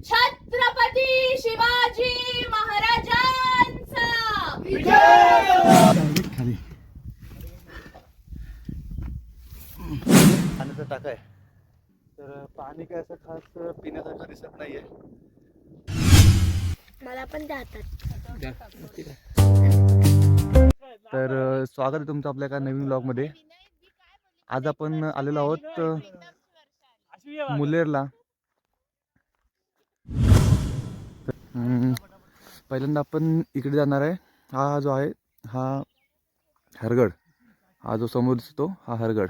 छत्रपती शिवाजी महाराजांचा खाली पाण्याचा टाका आहे, तर पाणी काय असं खास पिण्यासारखं दिसत नाहीये. मला पण त्या हातात. तर स्वागत आहे तुमचं आपल्या एका नवीन ब्लॉगमध्ये. आज आपण आलेलो आहोत मुलेरला. पहिल्यांदा आपण इकडे जाणार आहे. हा जो आहे हा हरगड, हा जो समोर दिसतो हा हरगड.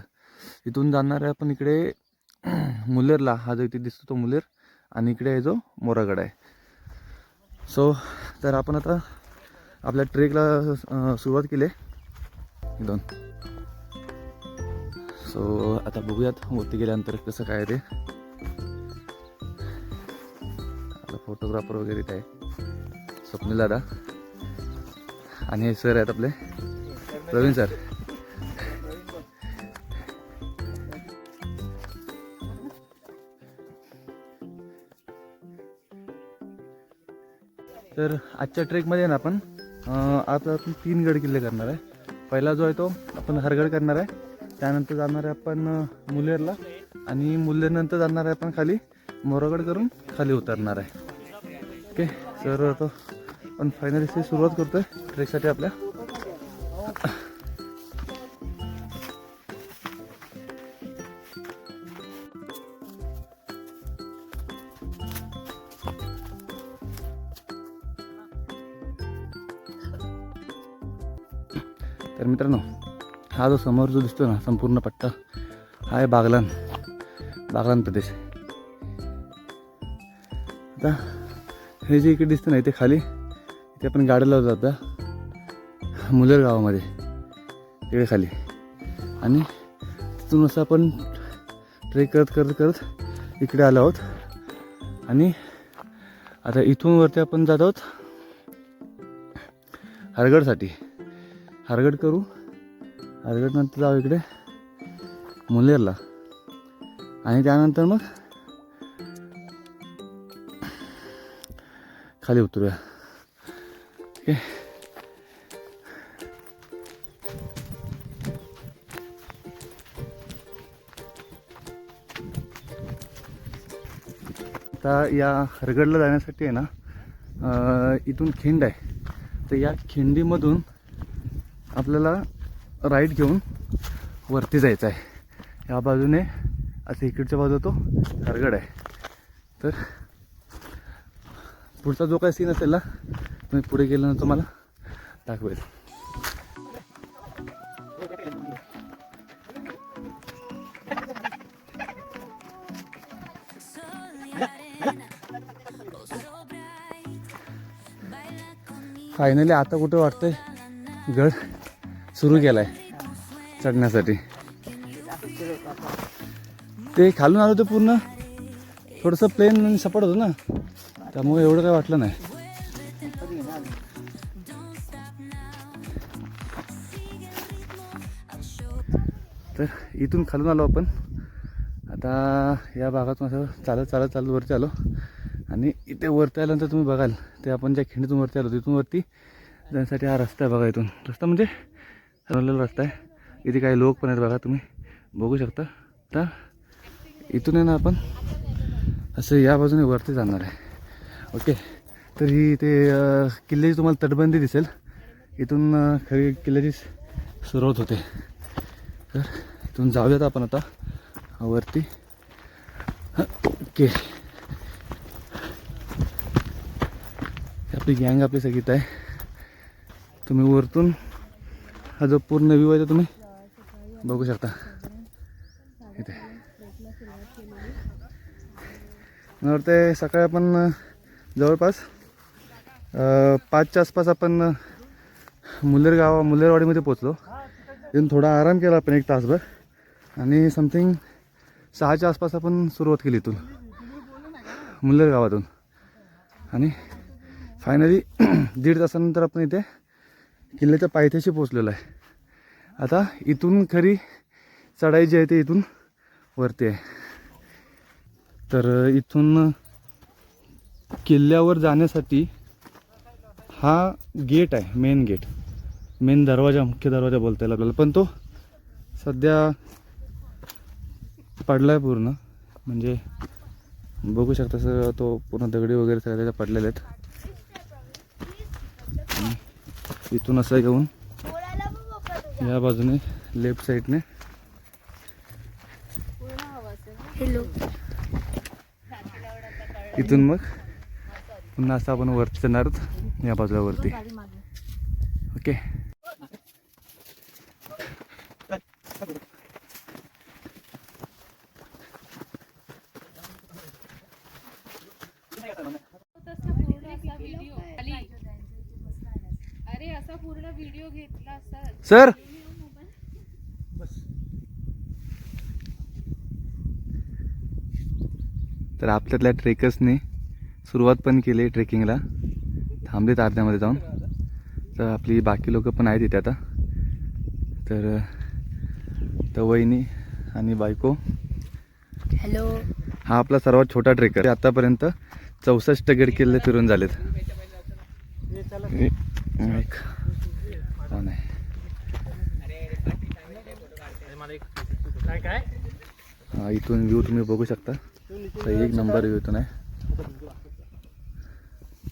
इथून जाणार आहे आपण इकडे मुलेरला. हा जो इथे दिसतो तो मुलेर, आणि इकडे आहे जो मोरागड आहे. सो तर आपण आता आपल्या ट्रेकला सुरुवात केली आहे इथून. सो आता बघूयात वरती गेल्यानंतर कसं काय ते. आता फोटोग्राफर वगैरे इथे आहे, स्वप्नील दादा, आणि हे सर आहेत आपले प्रवीण सर. तर आजच्या ट्रेकमध्ये ना आपण आता आपण 3 गड किल्ले करणार आहे. पहिला जो आहे तो आपण हरगड करणार आहे, त्यानंतर जाणार आहे आपण मुलेरला, आणि मुलेरनंतर जाणार आहे आपण खाली मोरागड करून खाली उतरणार आहे. ओके सर, आता आपण फायनली सुरुवात करतोय ट्रेकसाठी आपल्या. तर मित्रांनो, हा जो समोर जो दिसतो ना संपूर्ण पट्टा, हा आहे बागलाण प्रदेश. आता हे जे इकडे दिसतं ना इथे खाली, इथे आपण गाड्या लावतो आता मुलेर गावामध्ये इकडे खाली, आणि तिथून असं आपण ट्रेक करत इकडे आलो आहोत. आणि आता इथून वरती आपण जात आहोत हरगडसाठी. हरगड करू, हरगड नंतर जाऊ इकडे मुलेरला, आणि त्यानंतर मग खाली उतरूया. ओके, आता या हरगडला जाण्यासाठी आहे ना इथून खिंड आहे. तर या खिंडीमधून आपल्याला राईट घेऊन वरती जायचं आहे. या बाजूने असं इकडच्या बाजूला तो हरगड आहे. तर पुढचा जो काही सीन असेल ना, तुम्ही पुढे गेल्यानंतर मला दाखवेल. फायनली आता कुठं वाटतंय गड सुरू केलाय चढण्यासाठी. ते खालून आलो ते पूर्ण थोडंसं प्लेन आणि सपाट होतं ना, त्यामुळे एवढं काही वाटलं नाही. तर इथून खालून आलो आपण. आता या भागातून असं चालत वरती आलो, आणि इथे वरती आल्यानंतर तुम्ही बघाल ते आपण ज्या खिंडीतून वरती आलो तिथून वरती जाण्यासाठी हा रस्ता आहे बघा. इथून रस्ता म्हणजे ठरवलेला रस्ता आहे. इथे काही लोक पण आहेत बघा, तुम्ही बघू शकता. तर इथून आहे ना आपण असं या बाजूने वरती जाणार आहे. ओके, तर ही ते किल्ल्याची तुम्हाला तटबंदी दिसेल. इथून खरी किल्ल्याची सुरुवात होते. तर इथून जाऊयात आपण आता वरती. ओके, आपली गँग आपली सगळीत आहे. तुम्ही वरतून हा जो पूर्ण व्ह्यू आहे तो तुम्ही बघू शकता इथे. मला वाटतं सकाळी आपण जवळपास 5च्या आसपास आपण मुलेरवाडीमध्ये पोचलो. इथून थोडा आराम केला आपण 1 तासभर, आणि समथिंग 6च्या आसपास आपण सुरुवात केली इथून मुलेर गावातून. आणि फायनली 1.5 तासानंतर आपण इथे किल्ल्याच्या पायथ्याशी पोचलेलो आहे. आता इथून खरी चढाई जी आहे ते इथून वरती आहे. तर इथून किल्ल्यावर जाण्यासाठी हा गेट आहे, मेन गेट, मेन दरवाजा, मुख्य दरवाजा बोलता येईल आपल्याला, पण तो सध्या पडलाय पूर्ण. म्हणजे बघू शकता सर, तो पूर्ण दगडी वगैरे सगळ्या त्याच्या पडलेले आहेत. आणि इथून असं घेऊन या बाजूने लेफ्ट साईडने इथून मग पुन्हा असं आपण वरती जाणार आहोत या बाजूला वरती. ओके. अरे असा पूर्ण व्हिडिओ घेतला असता सर. तर आपल्यातल्या ट्रेकर्सने सुरुवात पण केली ट्रेकिंगला, थांबलेत अर्ध्यामध्ये जाऊन. तर आपली बाकी लोक पण आहेत इथे आता. तर वहिनी आणि बायको. हॅलो. हा आपला सर्वात छोटा ट्रेकर. आतापर्यंत 64 गड किल्ले फिरून झालेत. हा इथून व्ह्यू तुम्ही बघू शकता. तर एक नंबर व्ह्यू इथून आहे.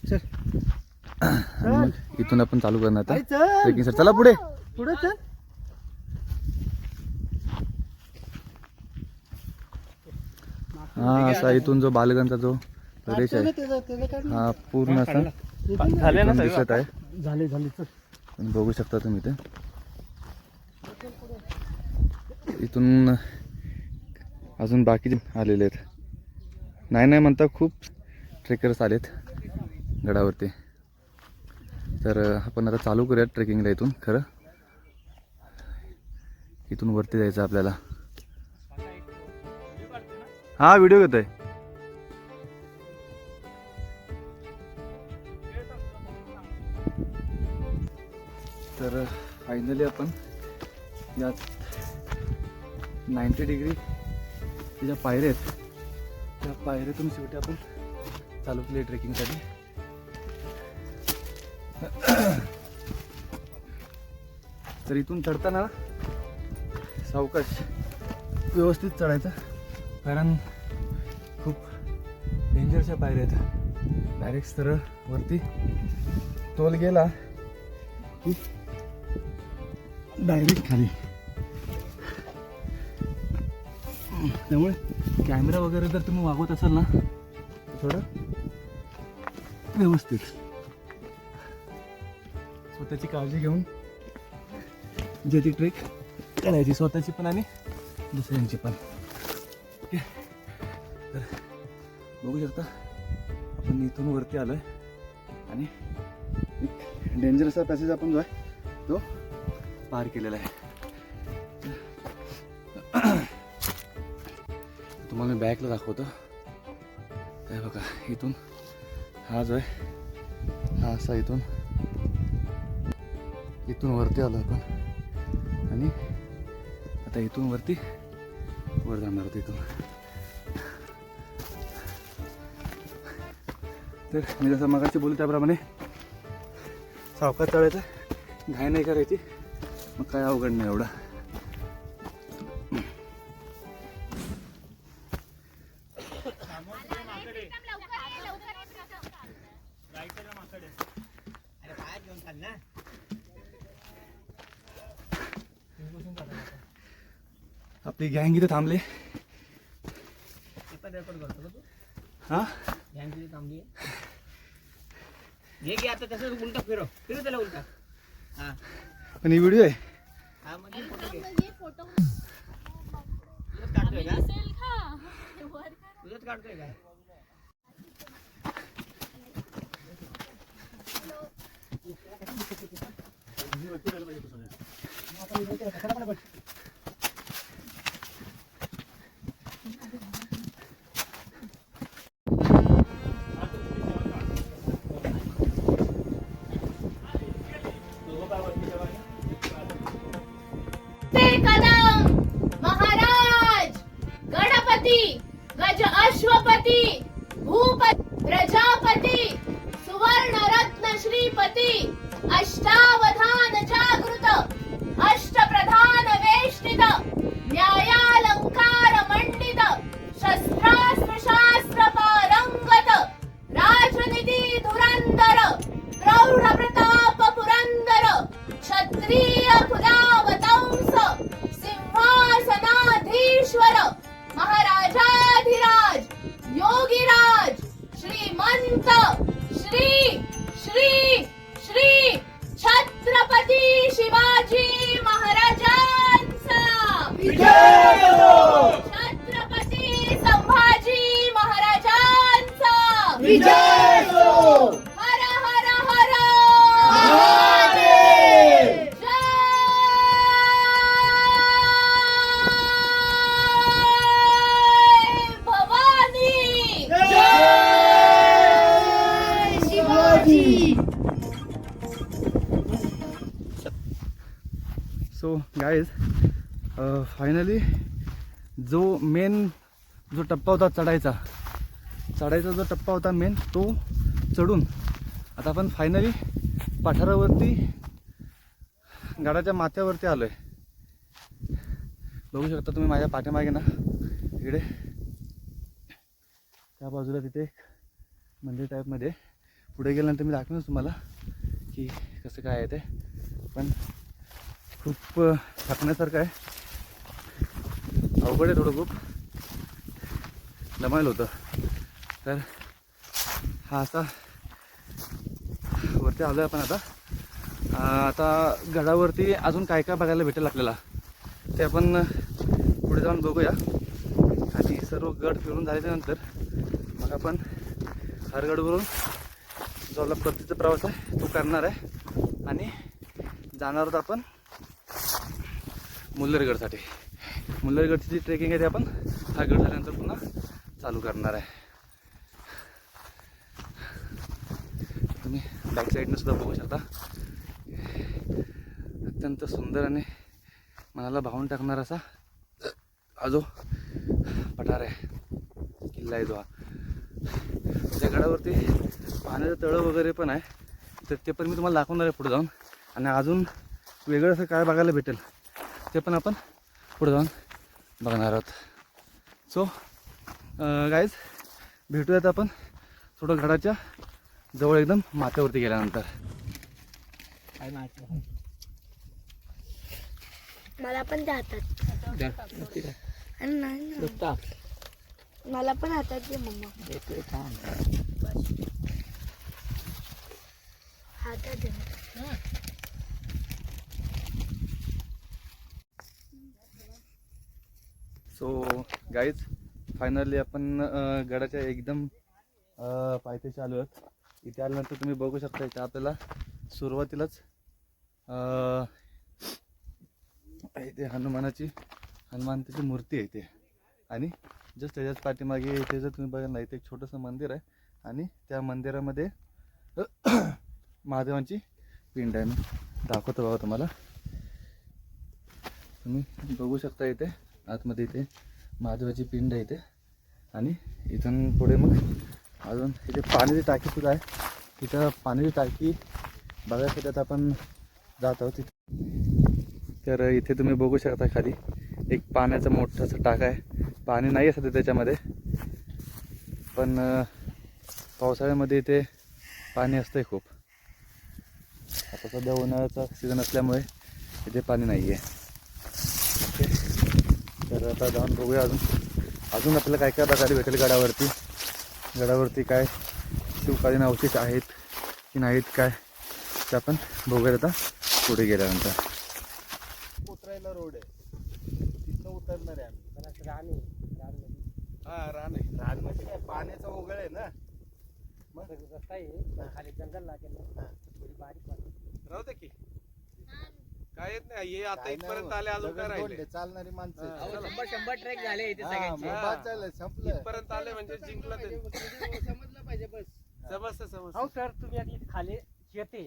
आणि मग इथून आपण चालू करणार आता ट्रेकिंग. सर चला पुढे पुढे चल. हा असा इथून जो बालगंजचा जो प्रदेश आहे हा पूर्ण असा दिसत आहे. झाले तुम्ही बघू शकता तुम्ही ते. इथून अजून बाकी आलेले आहेत. नाही म्हणता खूप ट्रेकर्स आलेत गडावरती. तर आपण आता चालू करूयात ट्रेकिंगला. इथून खरं इथून वरती जायचं आपल्याला. हा व्हिडिओ घेतोय. तर फायनली आपण या 90 डिग्री ज्या पायऱ्या आहेत त्या पायऱ्यातून शेवटी आपण चालू केली ट्रेकिंगसाठी. तर इथून चढताना सावकाश व्यवस्थित चढायचं, कारण खूप डेंजरच्या पायऱ्या आहेत. डायरेक्ट सरळ वरती तोल गेला की डायरेक्ट खाली. त्यामुळे कॅमेरा वगैरे जर तुम्ही वागवत असाल ना तर थोडं व्यवस्थित स्वतःची काळजी घेऊन जे ती ट्रेक करायची, स्वतःची पण आणि दुसऱ्यांची पण. ओके. तर बघू शकता आपण इथून वरती आलोय आणि एक डेंजर असा पॅसेज आपण जो आहे तो पार केलेला आहे. तुम्हाला मी बॅकला दाखवतो. काय बघा इथून हा जो आहे हा असा इथून वरती आलो आपण आणि आता इथून वरती वर जाणार आहोत इथून. तर मी जसं मगाशी बोलू त्याप्रमाणे सावकाश चढायचं, घाई नाही करायची, मग काय अवघड नाही एवढा. आपली गँग इथे थांबले. हा थांबली. हे की आता तसं उलटा फिरव त्याला उलटा. हा पण ही व्हिडिओ आहे. हा म्हणजे फोटो काढतोय का? तुझंच काढतोय का? कदम महाराज गणपती गज अश्वपती भूपती प्रजापती संत श्री श्री श्री छत्रपती शिवाजी महाराजांचा छत्रपती संभाजी महाराजांचा हर हर हर जय भवानी सो गाईज फायनली जो टप्पा होता चढायचा जो टप्पा होता मेन तो चढून आता आपण फायनली पठारावरती गडाच्या माथ्यावरती आलोय. बघू शकता तुम्ही माझ्या पाठीमागे ना इकडे त्या बाजूला तिथे एक मंदिर टाईपमध्ये पुढे गेल्यानंतर मी दाखवेनच तुम्हाला की कसं काय आहे ते. पण खूप थकण्यासारखं आहे, अवघड आहे, थोडं खूप दमायला होतं. तर हा असा वरती आलो आहे आपण आता गडावरती अजून काय काय बघायला भेटेल आपल्याला ते आपण पुढे जाऊन बघूया. आणि सर्व गड फिरून झाल्याच्यानंतर मग आपण हरगडवरून जो आपला परतीचा प्रवास आहे तो करणार आहे आणि जाणार आहोत आपण मुल्लरगडसाठी. मुल्लरगडची जी ट्रेकिंग आहे ती आपण हा गड झाल्यानंतर पुन्हा चालू करणार आहे. तुम्ही बॅक साईडनं सुद्धा बघू शकता, अत्यंत सुंदर आणि मनाला भावून टाकणार असा हा जो पठार आहे, किल्ला आहे जो हा. त्या गडावरती पाण्याचं तळं वगैरे पण आहे, तर ते पण मी तुम्हाला दाखवणार आहे पुढे जाऊन. आणि अजून वेगळं असं काय बघायला भेटेल ते पण आपण पुढे जाऊन बघणार आहोत. सो गाईज भेटूयात आपण थोडं गडाच्या जवळ एकदम माथ्यावरती गेल्यानंतर. मला पण त्या हातात नाही ना. मला पण हातात दे मम्मा. हातात दे. सो गाईज फायनली आपण गडाच्या एकदम पायथ्याशी आलो आहोत. इथे आल्यानंतर तुम्ही बघू शकता इथे आपल्याला सुरुवातीलाच इथे हनुमानाची मूर्ती आहे इथे. आणि जस्ट त्याच्याच पाठीमागे इथे जर तुम्ही बघाल ना इथे एक छोटंसं मंदिर आहे आणि त्या मंदिरामध्ये महादेवांची पिंड आहे. मी दाखवतो बघा तुम्हाला, तुम्ही बघू शकता इथे आतमध्ये इथे महादेवाची पिंड आहे इथे. आणि इथून पुढे मग अजून इथे पाण्याची टाकी सुद्धा आहे. तिथं पाण्याची टाकी बघायसाठी आता आपण जात आहोत. तर इथे तुम्ही बघू शकता खाली एक पाण्याचा मोठासा टाका आहे. पाणी नाही असतं त्याच्यामध्ये, पण पावसाळ्यामध्ये इथे पाणी असतंय खूप. आता सध्या उन्हाळ्याचा सीझन असल्यामुळे इथे पाणी नाही आहे. ओके, तर आता जाऊन बघूया अजून आपल्याला काय काय बघायला भेटेल गडावरती काय शिवकालीन अवशेष आहेत की नाहीत काय ते आपण बघूया आता पुढे गेल्यानंतर. उतरायला रोड आहे, तिथं उतरणार आहे आम्ही. रान म्हणजे काय पाण्याचा ओघळ आहे ना, मग रस्ता आहे खाली जंगल लागेल ना, थोडी बारीक राहू दे की काय येत नाही. हे आता इथपर्यंत आले, अजून काय राहिले चालणारी माणसं. 100 ट्रेक झाले इथे सगळ्यांचे. संपलं इथपर्यंत आले म्हणजे जिंकलं ते. समजलं पाहिजे बस. समजतं हो सर, तुम्ही आता इथे खाली येते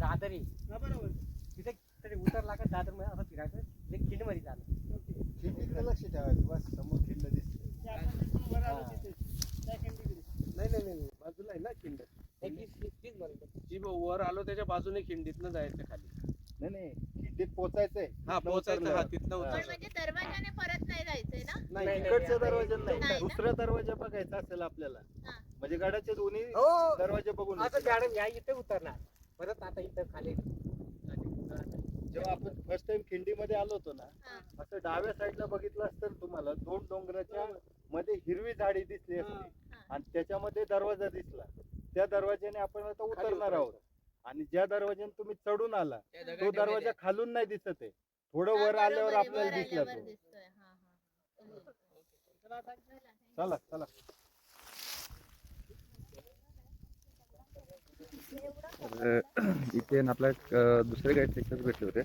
दादरी बरोबर तिथे तरी उतरला का दादर मध्ये असं फिरायचं, ते खिंड मध्ये झालं. खिंडीकडे लक्ष ठेवायचं बस. समोर खिंड दिसते. नाही बाजूला आहे ना खिंड. जी वर आलो त्याच्या बाजूने खिंडीतनं जायचं खाली. नाही खिंडीत पोचायचंय. हा पोहोचायचं, हा तिथनं पण उतरायचं. म्हणजे दरवाजाने परत नाही जायचंय ना. नाही इकडचा दरवाजा नाही नाही, ना? दुसरा दरवाजा बघायचा असेल आपल्याला. हा. म्हणजे गडाचे दोन्ही हो. दरवाजे बघून आता मॅडम या इथे उतरणार, परत आता इथं खाली. जेव्हा आपण फर्स्ट टाइम खिंडीमध्ये आलो होतो ना, हा. असं डाव्या साईडला बघितलं असतं तुम्हाला 2 डोंगराच्या मध्ये हिरवी झाडी दिसली असती हा. आणि त्याच्यामध्ये दरवाजा दिसला. त्या दरवाज्याने आपण आता उतरणार आहोत. आणि ज्या दरवाज्याने तुम्ही चढून आला तो दरवाजा खालून नाही दिसत आहे, थोडं वर हा, आल्यावर बरोबर आहे, आपल्याला वर दिसला आल्यावर तो. दिसतोय. हा, चला चला. तर इथे ना आपल्या दुसरे काही ट्रेकर्स भेटले होते.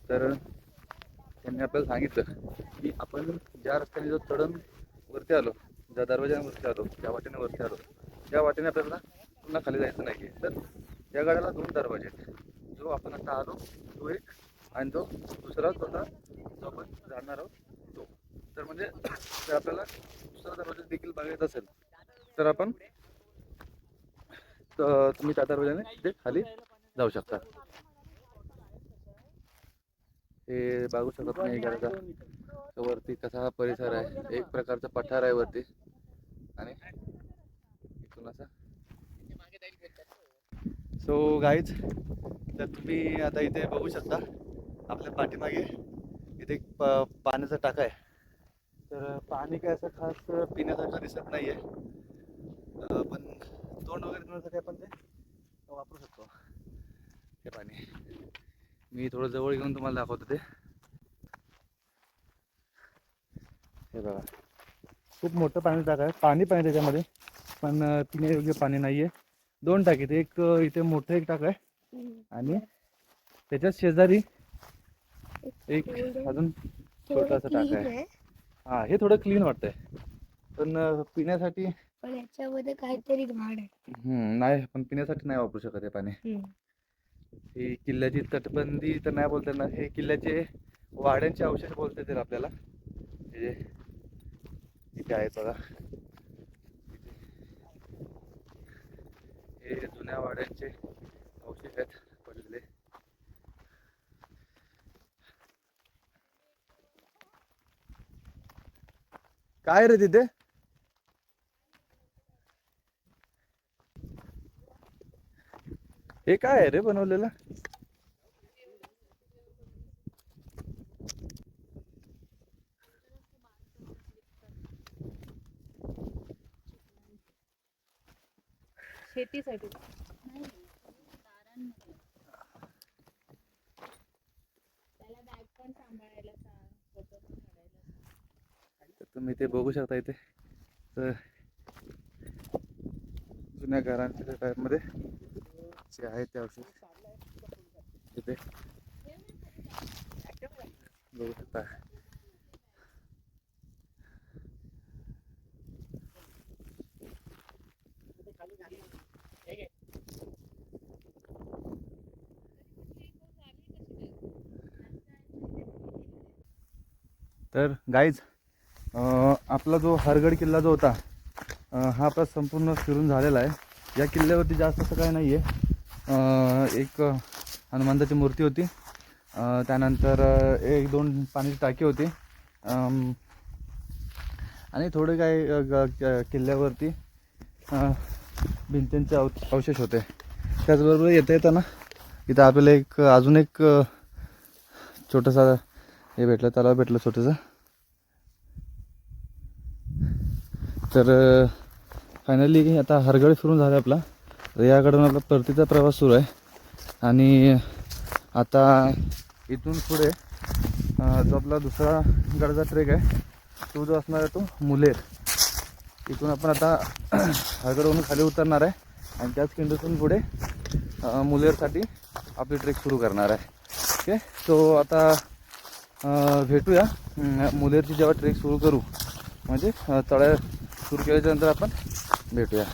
तर त्यांनी आपल्याला सांगितलं की आपण ज्या रस्त्याने जो चढून वरती आलो, ज्या दरवाजाने वरती आलो, ज्या वाटेने वरती आलो, त्या वाटेने आपल्याला पुन्हा खाली जायचं नाही आहे. तर या गाड्याला 2 दरवाजे आहेत. जो आपण आता आलो तो एक, आणि जो दुसरा जो आपण जाणार आहोत तो. तर म्हणजे जर आपल्याला दुसरा दरवाजा देखील बघायचा असेल तर आपण तुम्ही त्या दरवाजाने तिथे खाली जाऊ शकता. हे बघू शकत नाही घराचा वरती कसा परिसर आहे. एक प्रकारचा पठार आहे वरती आणि इथून असा. सो गाईज, तर तुम्ही आता इथे बघू शकता आपल्या पाठीमागे इथे एक पाण्याचा टाका आहे. तर पाणी काय असं खास पिण्यासारखं दिसत नाही आहे, पण तोंड वगैरे धुण्यासाठी आपण ते वापरू शकतो हे पाणी. मी थोडं जवळ घेऊन तुम्हाला दाखवतो ते. हे बघा, खूप मोठं पाणी टाका आहे. पाणी पण आहे त्याच्यामध्ये, पण पिण्यायोग्य पाणी नाही आहे. 2 टाके, एक इथे मोठं एक टाका आहे आणि त्याच्याच शेजारी एक अजून छोटासा टाका आहे. हा, हे थोडं क्लीन वाटतंय, पण पिण्यासाठी पण याच्यामध्ये काहीतरी घाण आहे. नाही, पण पिण्यासाठी नाही वापरू शकत हे पाणी. ही किल्ल्याची तटबंदी तर नाही बोलता येणार, हे किल्ल्याचे वाड्यांचे अवशेष बोलता येतील आपल्याला. हे इथे आहेत बघा, हे जुन्या वाड्यांचे अवशेष आहेत पडलेले. काय रे तिथे? हे काय आहे रे बनवलेलं? शेतीसाठी त्याला बॅग पण सांभाळायला फोटो पण काढायला. तर तुम्ही ते बघू शकता इथे. तर जुन्या घरांच्या टाईपमध्ये जे आहे ते अवशेष तिथे बघू शकता. तर गाईज, आपला जो हरगड किल्ला जो होता हा आपला संपूर्ण फिरून झालेला आहे. या किल्ल्यावरती जास्त असं काय नाही आहे. एक हनुमंताची मूर्ती होती, त्यानंतर 1-2 पाण्याची टाकी होती, आणि थोडे काय किल्ल्यावरती भिंतींचे अवशेष होते. त्याचबरोबर येताना इथं आपल्याला अजून एक छोटंसं हे भेटलं, तलाव भेटलं छोटंसं. तर फायनली आता हरगड फिरून झालं आपला. तर याकडून आपला परतीचा प्रवास सुरू आहे. आणि आता इथून पुढे जो आपला दुसरा गडचा ट्रेक आहे तो जो असणार आहे तो मुलेर. इथून आपण आता हरगडवरून खाली उतरणार आहे आणि त्याच खिंडीतून पुढे मुलेरसाठी आपली ट्रेक सुरू करणार आहे. ओके, सो आता भेटूया मुलेरची जेव्हा ट्रेक सुरू करू, म्हणजे चढाई सुरू केल्याच्यानंतर आपण भेटूया.